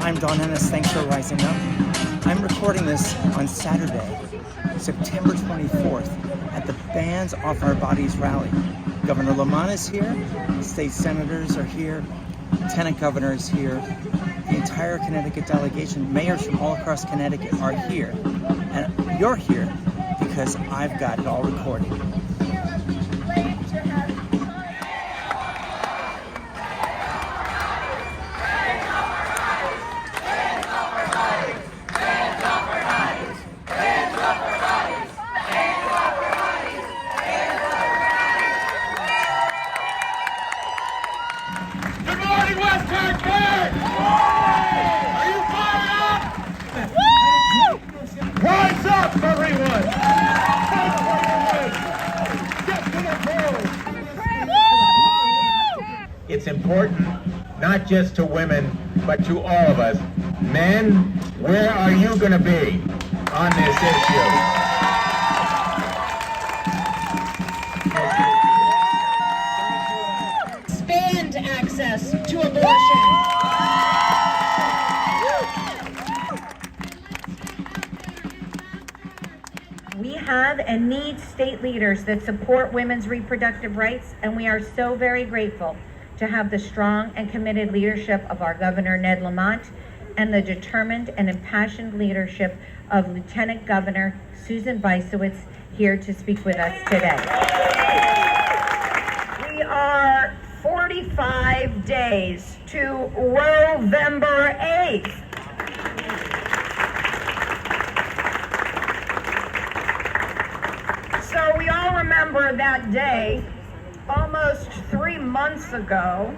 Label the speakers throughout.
Speaker 1: I'm Don Ennis. Thanks for rising up. I'm recording this on Saturday, September 24th, at the Bands Off Our Bodies rally. Governor Lamont is here, state senators are here, lieutenant governor is here, the entire Connecticut delegation, mayors from all across Connecticut are here. And you're here because I've got it all recorded.
Speaker 2: Rise up, everyone! It's important not just to women, but to all of us. Men, where are you going to be on this issue?
Speaker 3: Expand access to abortion. We have and need state leaders that support women's reproductive rights, and we are so very grateful to have the strong and committed leadership of our Governor Ned Lamont and the determined and impassioned leadership of Lieutenant Governor Susan Weissowitz here to speak with us today. We are 45 days to November 8th. So we all remember that day, almost 3 months ago,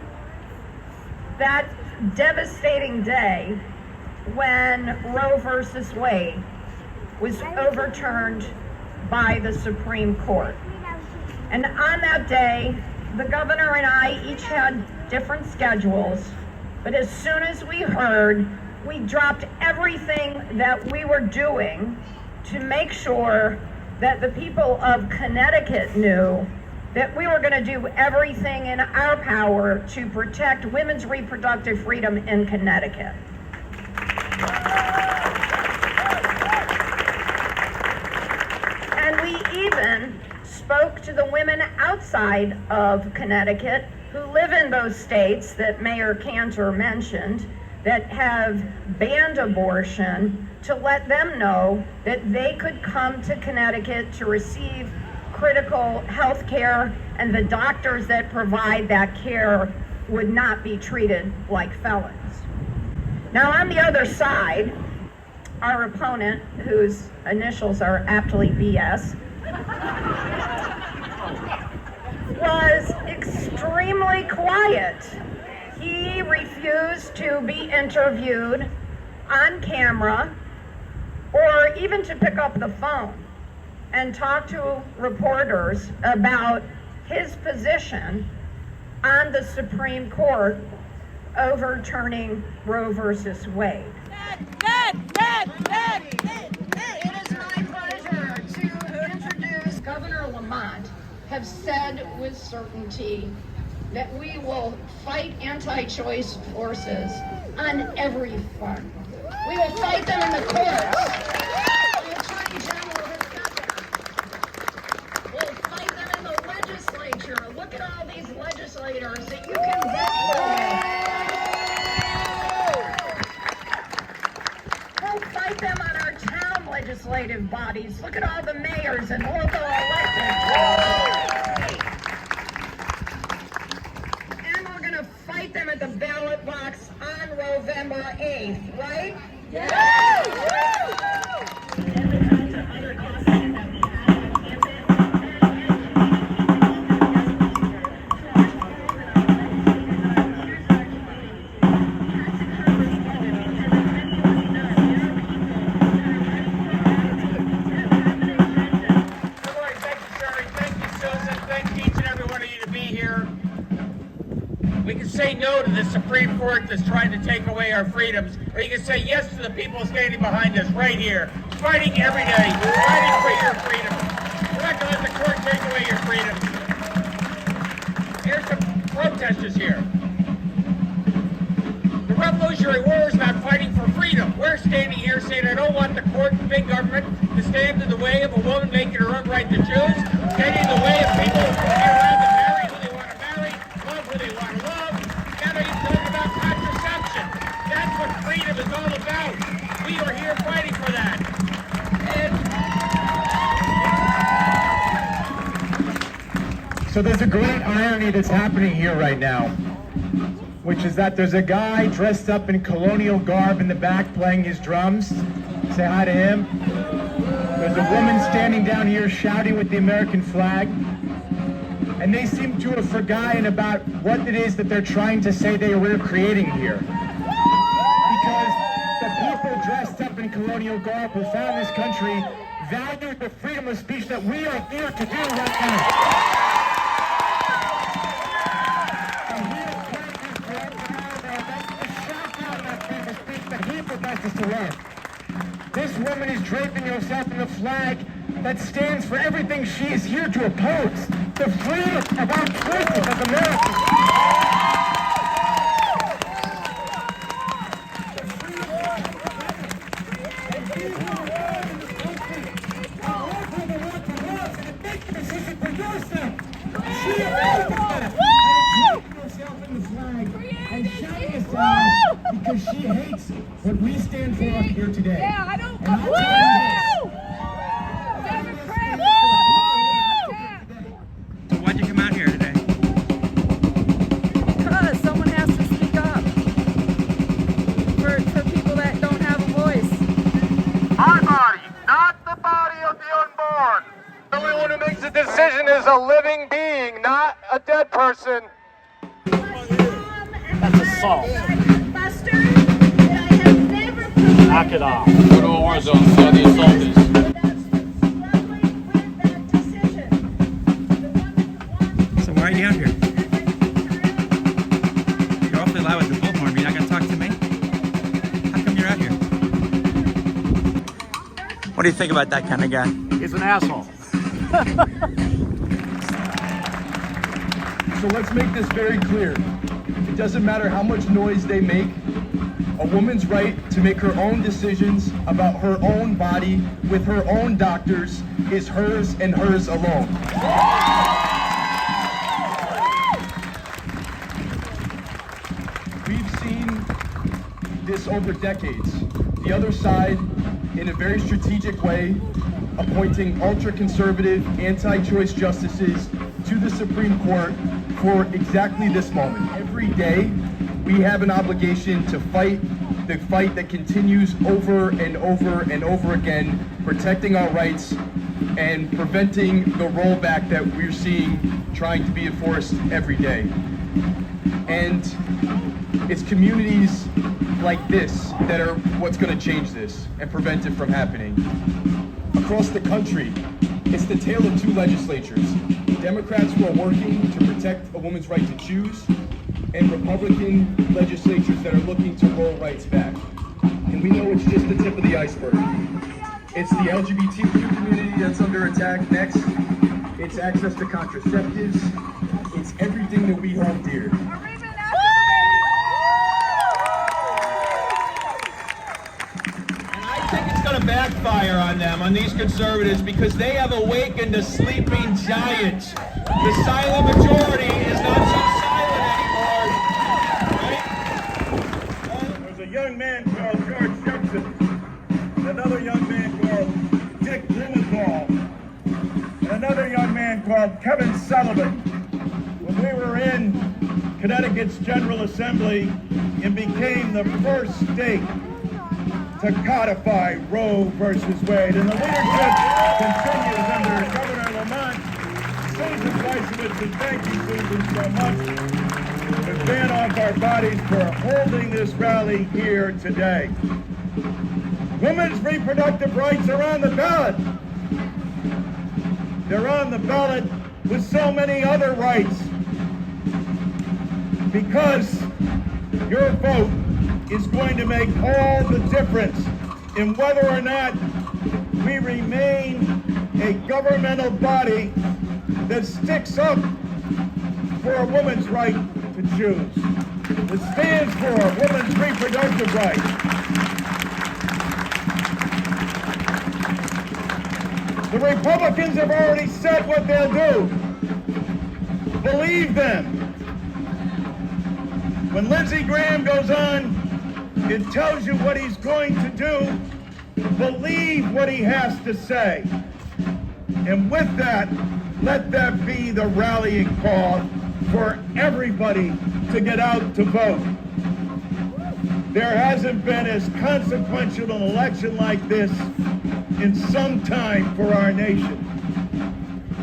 Speaker 3: that devastating day when Roe versus Wade was overturned by the Supreme Court. And on that day, the governor and I each had different schedules, but as soon as we heard, we dropped everything that we were doing to make sure that the people of Connecticut knew that we were going to do everything in our power to protect women's reproductive freedom in Connecticut. And we even spoke to the women outside of Connecticut who live in those states that Mayor Cantor mentioned that have banned abortion, to let them know that they could come to Connecticut to receive critical health care, and the doctors that provide that care would not be treated like felons. Now, on the other side, our opponent, whose initials are aptly BS, was extremely quiet. He refused to be interviewed on camera or even to pick up the phone and talk to reporters about his position on the Supreme Court overturning Roe versus Wade. It is my pleasure to introduce Governor Lamont. Have said with certainty that we will fight anti-choice forces on every front. We will fight them in the courts. The Attorney General has said that. We'll fight them in the legislature. Look at all these legislators that you can vote for. We'll fight them on our town legislative bodies. Look at all the mayors and local elected. Fight them at the ballot box on November 8th, right?
Speaker 2: We can say no to the Supreme Court that's trying to take away our freedoms, or you can say yes to the people standing behind us right here, fighting every day, fighting for your freedom. We're not going to let the court take away your freedom. Here's some protesters here. The Revolutionary War is about fighting for freedom. We're standing here saying, I don't want the court and big government to stand in the way of a woman making her own right to choose, standing in the way of people being allowed to marry who they want to marry, love who they want to love. Now they talk about contraception. That's what freedom is all about. We are here fighting for that.
Speaker 4: So there's a great irony that's happening here right now, which is that there's a guy dressed up in colonial garb in the back playing his drums. Say hi to him. There's a woman standing down here shouting with the American flag. And they seem to have forgotten about what it is that they're trying to say they were creating here. Because the people dressed up in colonial garb who found this country valued the freedom of speech that we are here to do right now. To learn. This woman is draping herself in the flag that stands for everything she is here to oppose. The freedom of our choices as Americans. Because she hates what we stand for up here today.
Speaker 5: Yeah, I don't.
Speaker 1: So why'd you come out here today?
Speaker 5: Because someone has to speak up for people that don't have a voice.
Speaker 4: Our body, not the body of the unborn. The only one who makes a decision is a living being, not a dead person.
Speaker 6: That's assault. Knock it off.
Speaker 7: Go to a war zone, see how the assault is.
Speaker 1: So why are you out here? You're awfully loud with the bullhorn. You're not going to talk to me? How come you're out here? What do you think about that kind of guy?
Speaker 6: He's an asshole.
Speaker 8: So let's make this very clear. It doesn't matter how much noise they make. A woman's right to make her own decisions about her own body with her own doctors is hers and hers alone. We've seen this over decades. The other side, in a very strategic way, appointing ultra-conservative, anti-choice justices to the Supreme Court for exactly this moment. Every day, we have an obligation to fight the fight that continues over and over and over again, protecting our rights and preventing the rollback that we're seeing trying to be enforced every day. And it's communities like this that are what's going to change this and prevent it from happening. Across the country, it's the tale of two legislatures. Democrats who are working to protect a woman's right to choose, and Republican legislatures that are looking to roll rights back. And we know it's just the tip of the iceberg. It's the LGBTQ community that's under attack next. It's access to contraceptives. It's everything that we hold dear.
Speaker 9: I think it's going to backfire on them, on these conservatives, because they have awakened a sleeping giant. The silent majority is not so silent anymore, right?
Speaker 10: There's a young man called George Jefferson, and another young man called Dick Blumenthal, and another young man called Kevin Sullivan. When we were in Connecticut's General Assembly and became the first state to codify Roe versus Wade. And the leadership continues under Governor Lamont. Susan Weissowitz, and thank you, Susan, so much to ban off our bodies for holding this rally here today. Women's reproductive rights are on the ballot. They're on the ballot with so many other rights. Because your vote is going to make all the difference in whether or not we remain a governmental body that sticks up for a woman's right to choose. that stands for women's reproductive rights. The Republicans have already said what they'll do. Believe them. When Lindsey Graham goes on and tells you what he's going to do, believe what he has to say. And with that, let that be the rallying call for everybody to get out to vote. There hasn't been as consequential an election like this in some time for our nation.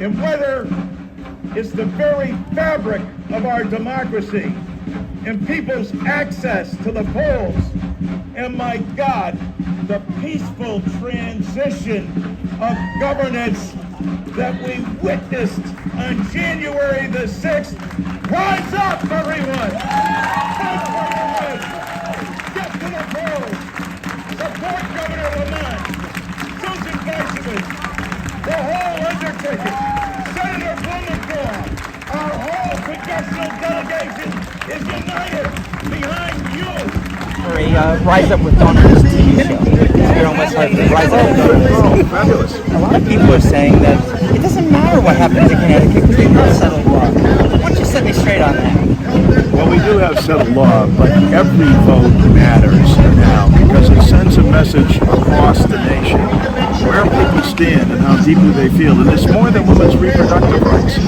Speaker 10: And whether it's the very fabric of our democracy and people's access to the polls, and my God, the peaceful transition of governance that we witnessed on January the 6th. Rise up, everyone! Fight for your rights! Get to the polls! Support Governor Lamont, Susan Weissman, the whole undertaking, Senator Blumenthal, our whole congressional delegation is united behind you!
Speaker 1: For a Rise Up with Donors TV show here on West Hartford. Rise Up with Donors. Fabulous. A lot of people are saying that it doesn't matter what happens in Connecticut because we have settled law. Why don't you set me straight on that?
Speaker 11: Well, we do have settled law, but every vote matters now because it sends a message across the nation where people stand and how deeply they feel. And it's more than women's reproductive rights.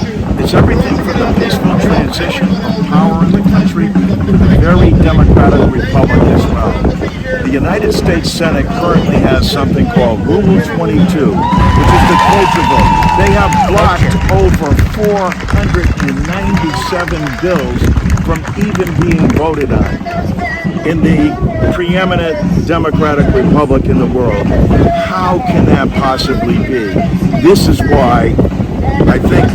Speaker 11: It's everything from the peaceful transition of power in the country to the very democratic republic as well. The United States Senate currently has something called Rule 22, which is the cloture vote. They have blocked over 497 bills from even being voted on in the preeminent democratic republic in the world. How can that possibly be? This is why I think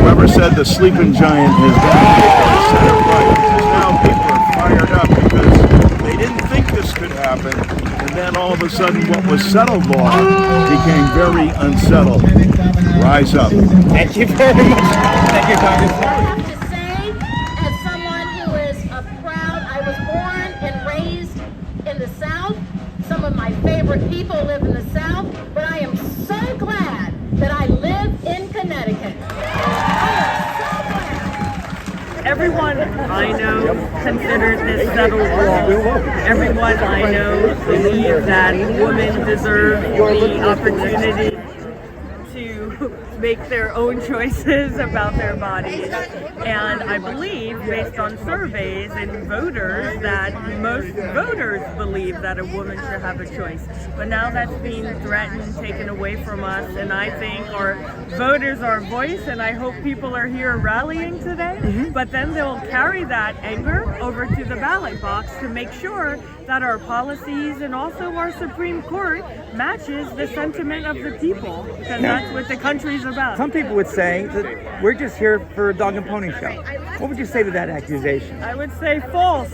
Speaker 11: whoever said the sleeping giant has got it right, because now people are fired up because they didn't think this could happen, and then all of a sudden what was settled law became very unsettled. Rise up.
Speaker 1: Thank you very much. Thank you, Congressman.
Speaker 12: I have to say, as someone who is I was born and raised in the South. Some of my favorite people live in the South, but I am so glad that I live in Connecticut.
Speaker 3: Everyone I know considers this settled law. Everyone I know believes that women deserve the opportunity to make their own choices about their bodies. And I believe, based on surveys and voters, that most voters believe that a woman should have a choice. But now that's being threatened, taken away from us, and I think our voters are voice, and I hope people are here rallying today. But then they'll carry that anger over to the ballot box to make sure that our policies and also our Supreme Court matches the sentiment of the people, because that's what the country's about.
Speaker 1: Some people would say that we're just here for a dog and pony show. What would you say to that accusation?
Speaker 3: I would say false.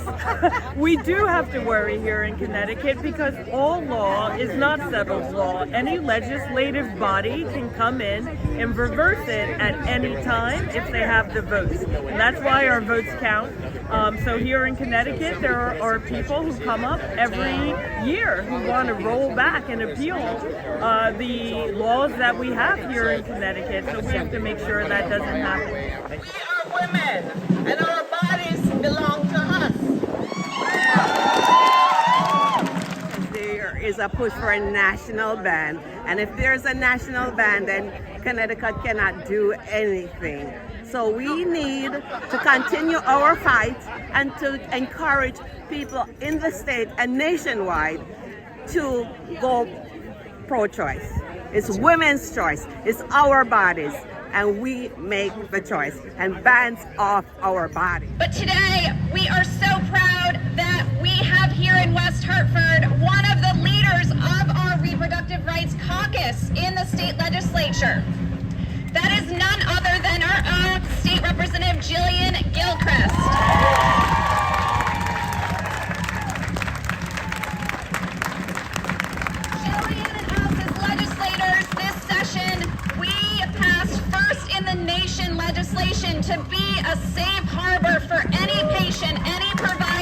Speaker 3: We do have to worry here in Connecticut because all law is not settled law. Any legislative body can come in and reverse it at any time if they have the votes. And that's why our votes count. So here in Connecticut, there are people who come up every year who want to roll back and appeal the laws that we have here in Connecticut. So we have to make sure that doesn't happen.
Speaker 12: We are women, and our bodies belong to us.
Speaker 13: There is a push for a national ban, and if there's a national ban, then Connecticut cannot do anything. So we need to continue our fight and to encourage people in the state and nationwide to go pro-choice. It's women's choice. It's our bodies, and we make the choice, and bans off our bodies.
Speaker 12: But today, we are so proud that we have here in West Hartford one of the leaders of our Reproductive Rights Caucus in the state legislature. That is none other than our own State Representative Jillian Gilchrist. Legislation to be a safe harbor for any patient, any provider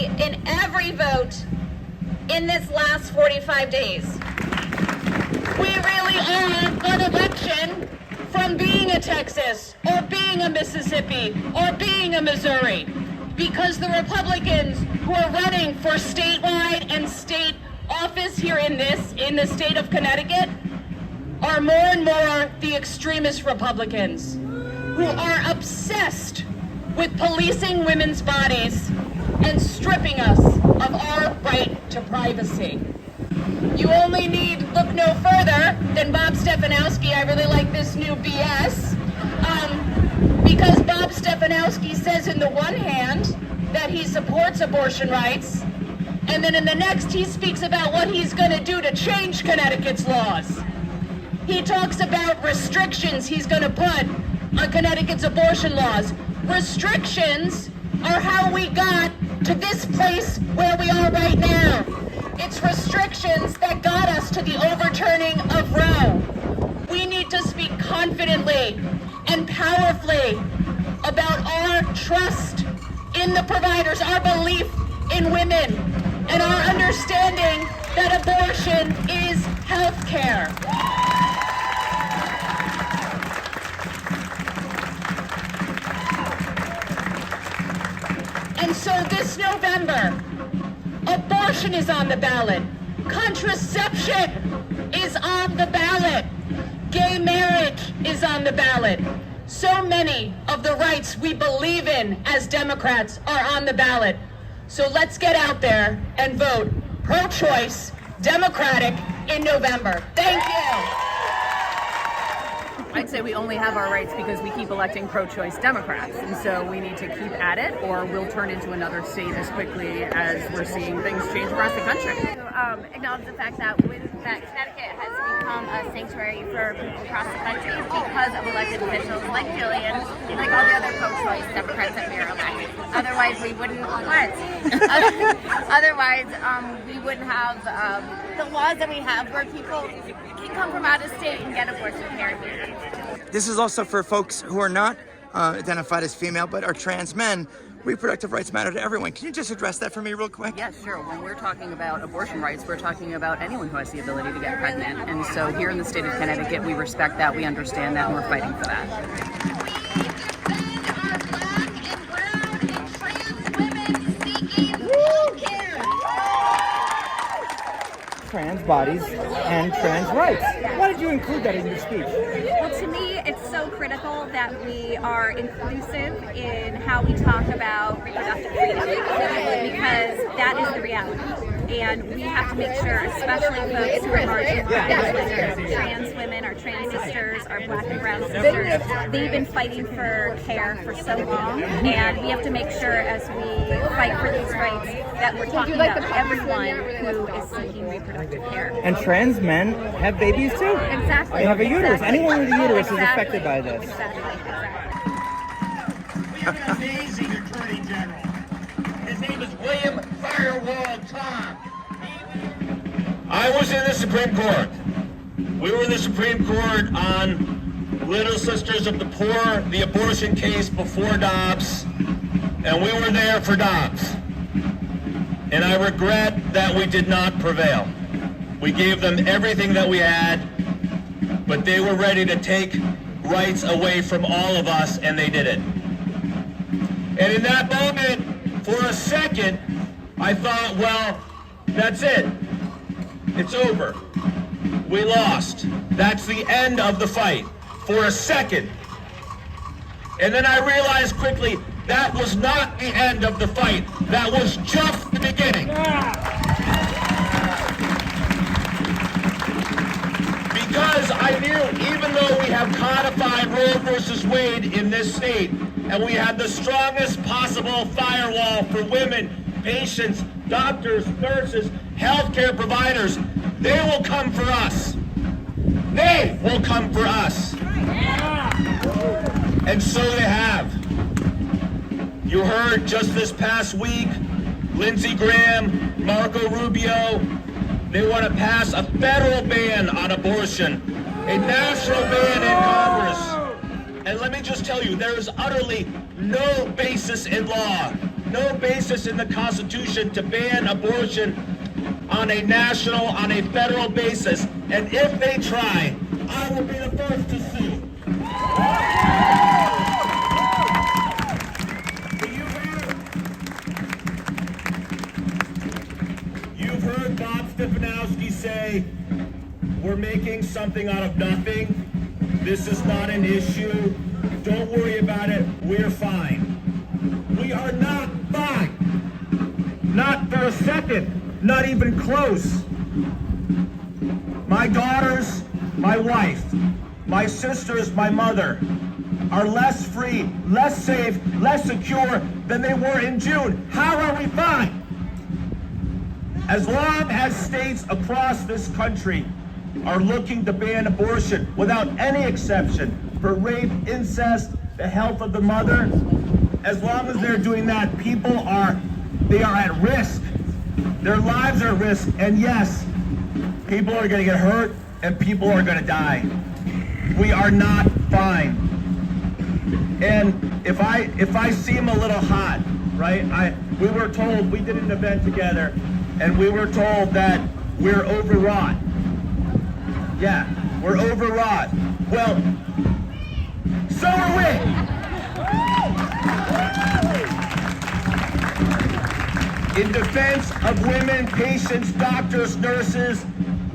Speaker 12: say in every vote in this last 45 days. We really are an election from being a Texas or being a Mississippi or being a Missouri, because the Republicans who are running for statewide and state office here in the state of Connecticut are more and more the extremist Republicans who are obsessed with policing women's bodies and stripping us of our right to privacy. You only need look no further than Bob Stefanowski. I really like this new BS, because Bob Stefanowski says in the one hand that he supports abortion rights, and then in the next he speaks about what he's going to do to change Connecticut's laws. He talks about restrictions he's going to put on Connecticut's abortion laws. Restrictions are how we got to this place where we are right now. It's restrictions that got us to the overturning of Roe. We need to speak confidently and powerfully about our trust in the providers, our belief in women, and our understanding that abortion is health care. And so this November, abortion is on the ballot. Contraception is on the ballot. Gay marriage is on the ballot. So many of the rights we believe in as Democrats are on the ballot. So let's get out there and vote pro-choice, Democratic in November. Thank you.
Speaker 14: I'd say we only have our rights because we keep electing pro-choice Democrats, and so we need to keep at it, or we'll turn into another state as quickly as we're seeing things change across the country.
Speaker 15: Acknowledge the fact that Connecticut has become a sanctuary for people across the country because of elected officials like Jillian, like all the other pro-choice Democrats that we are elected. Otherwise, we wouldn't. Otherwise, we wouldn't have the laws that we have, where people can come from out of state and get abortion care here.
Speaker 1: This is also for folks who are not identified as female but are trans men. Reproductive rights matter to everyone. Can you just address that for me real quick?
Speaker 14: Yeah, sure. When we're talking about abortion rights, we're talking about anyone who has the ability to get pregnant. And so here in the state of Connecticut, we respect that, we understand that, and we're fighting for that.
Speaker 1: Trans bodies and trans rights. Why did you include that in your speech?
Speaker 15: Well, to me, it's so critical that we are inclusive in how we talk about reproductive freedom, because that is the reality. And we have to make sure, especially folks who are marginalized, like our trans women, our trans sisters, our black and brown sisters, they've been fighting for care for so long, and we have to make sure as we fight for these rights that we're talking about everyone who is seeking reproductive care.
Speaker 1: And trans men have babies too.
Speaker 15: Exactly.
Speaker 1: They have a uterus.
Speaker 15: Exactly.
Speaker 1: Anyone with a uterus is
Speaker 15: Exactly.
Speaker 1: affected by this.
Speaker 15: Exactly.
Speaker 2: We have an amazing Attorney General. His name is William Firewall Tom. I was in the Supreme Court. We were in the Supreme Court on Little Sisters of the Poor, the abortion case before Dobbs, and we were there for Dobbs. And I regret that we did not prevail. We gave them everything that we had, but they were ready to take rights away from all of us, and they did it. And in that moment, for a second, I thought, well, that's it. It's over. We lost. That's the end of the fight. For a second. And then I realized quickly, that was not the end of the fight. That was just the beginning. Because I knew, even though we have codified Roe versus Wade in this state, and we have the strongest possible firewall for women, patients, doctors, nurses, healthcare providers, they will come for us. They will come for us. And so they have. You heard just this past week, Lindsey Graham, Marco Rubio, they want to pass a federal ban on abortion, a national ban in Congress. And let me just tell you, there is utterly no basis in law
Speaker 9: no basis in the Constitution to ban abortion on a national, on a federal basis. And if they try, I will be the first to sue. You've heard Bob Stefanowski say, we're making something out of nothing. This is not an issue. Don't worry about it. We're fine. We are not fine. Not for a second. Not even close. My daughters, my wife, my sisters, my mother are less free, less safe, less secure than they were in June. How are we fine? As long as states across this country are looking to ban abortion without any exception for rape, incest, the health of the mother, as long as they're doing that, they are at risk. Their lives are at risk, and yes, people are gonna get hurt and people are gonna die. We are not fine. And if I seem a little hot, right? We were told, we did an event together, and we were told that we're overwrought. Yeah, we're overwrought. Well, so are we. In defense of women, patients, doctors, nurses,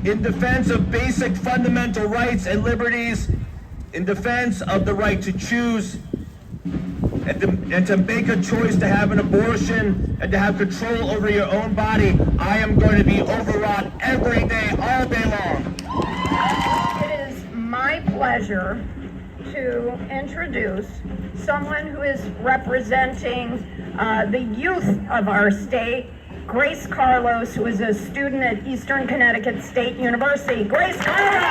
Speaker 9: in defense of basic fundamental rights and liberties, in defense of the right to choose, and to make a choice to have an abortion and to have control over your own body, I am going to be overwrought every day, all day long.
Speaker 3: It is my pleasure to introduce someone who is representing the youth of our state, Grace Carlos, who is a student at Eastern Connecticut State University. Grace Carlos!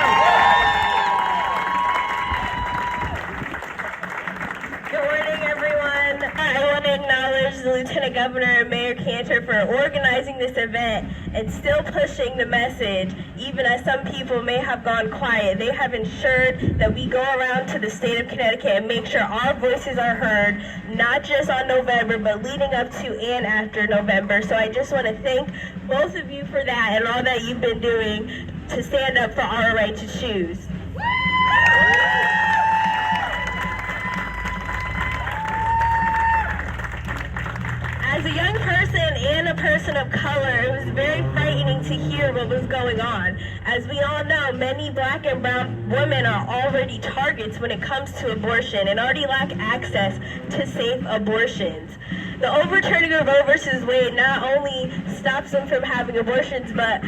Speaker 16: Good morning, everyone. I want to acknowledge the Lieutenant Governor and Mayor Cantor for organizing this event and still pushing the message, even as some people may have gone quiet. They have ensured that we go around to the state of Connecticut and make sure our voices are heard, not just on November, but leading up to and after November. So I just want to thank both of you for that and all that you've been doing to stand up for our right to choose. As a young person and a person of color, it was very frightening to hear what was going on. As we all know, many black and brown women are already targets when it comes to abortion and already lack access to safe abortions. The overturning of Roe versus Wade not only stops them from having abortions, but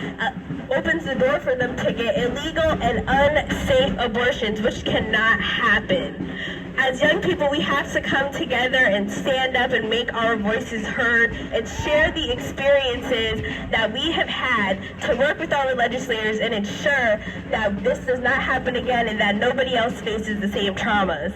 Speaker 16: opens the door for them to get illegal and unsafe abortions, which cannot happen. As young people, we have to come together and stand up and make our voices heard and share the experiences that we have had to work with our legislators and ensure that this does not happen again and that nobody else faces the same traumas.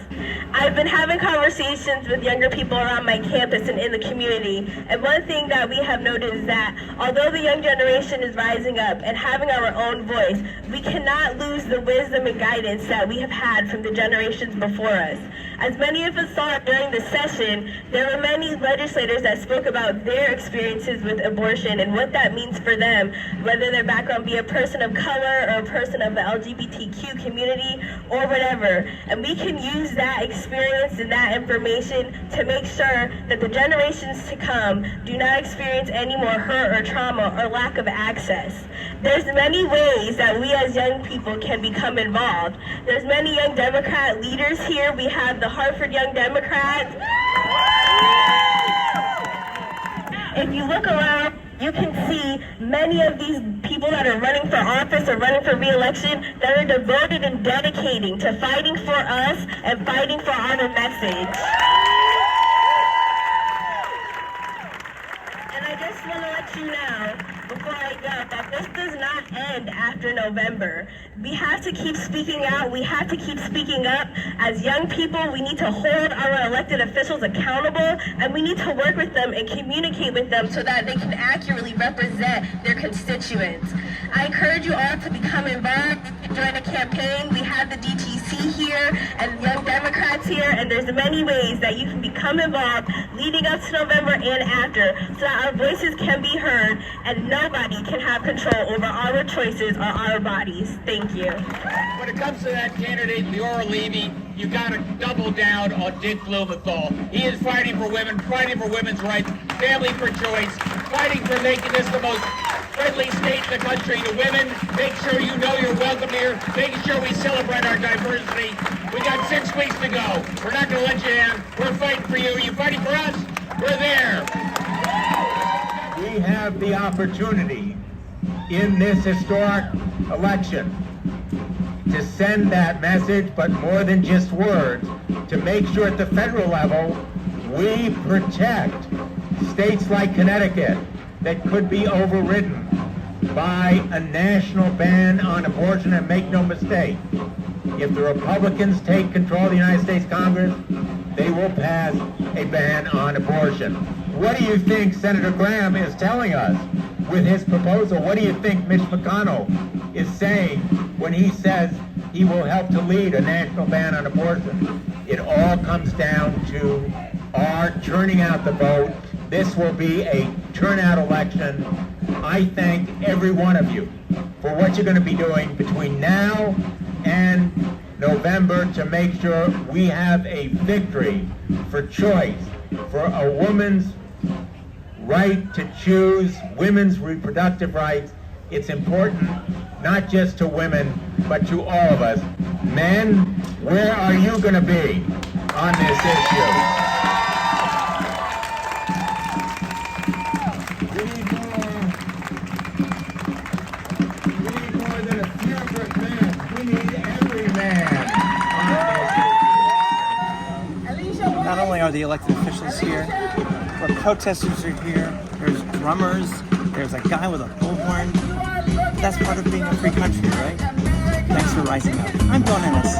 Speaker 16: I've been having conversations with younger people around my campus and in the community, and one thing that we have noticed is that although the young generation is rising up and having our own voice, we cannot lose the wisdom and guidance that we have had from the generations before us. As many of us saw during the session, there were many legislators that spoke about their experiences with abortion and what that means for them, whether their background be a person of color or a person of the LGBTQ community or whatever. And we can use that experience and that information to make sure that the generations to come do not experience any more hurt or trauma or lack of access. There's many ways that we as young people can become involved. There's many young Democrat leaders here. We have the Hartford Young Democrats. If you look around, you can see many of these people that are running for office or running for re-election that are devoted and dedicating to fighting for us and fighting for our message. And I just want to let you know, before I go, that this does not end after November. We have to keep speaking out. We have to keep speaking up. As young people, we need to hold our elected officials accountable, and we need to work with them and communicate with them so that they can accurately represent their constituents. I encourage you all to become involved. join a campaign. We have the DTC here and Young Democrats here, and there's many ways that you can become involved leading up to November and after, so that our voices can be heard and nobody can have control over our choices or our bodies. Thank you.
Speaker 2: When it comes to that candidate, Leora Levy, you got to double down on Dick Blumenthal. He is fighting for women, fighting for women's rights, family for choice, fighting for making this the most friendly state in the country to women. Make sure you know you're welcome here. Making sure we celebrate our diversity. We got 6 weeks to go. We're not going to let you down. We're fighting for you. You fighting for us? We're there.
Speaker 4: We have the opportunity in this historic election to send that message, but more than just words, to make sure at the federal level we protect states like Connecticut that could be overridden by a national ban on abortion. And make no mistake, if the Republicans take control of the United States Congress, they will pass a ban on abortion. What do you think Senator Graham is telling us with his proposal? What do you think Mitch McConnell is saying when he says he will help to lead a national ban on abortion? It all comes down to our turning out the vote. This will be a turnout election. I thank every one of you for what you're going to be doing between now and November to make sure we have a victory for choice, for a woman's right to choose, women's reproductive rights. It's important not just to women, but to all of us. Men, where are you going to be on this issue? We need more than a few good men. We need every man on this issue.
Speaker 1: Not only are the elected officials here, but protesters are here. There's drummers. There's a guy with a bullhorn. That's part of being a free country, right? Thanks for rising up. I'm Don Ennis.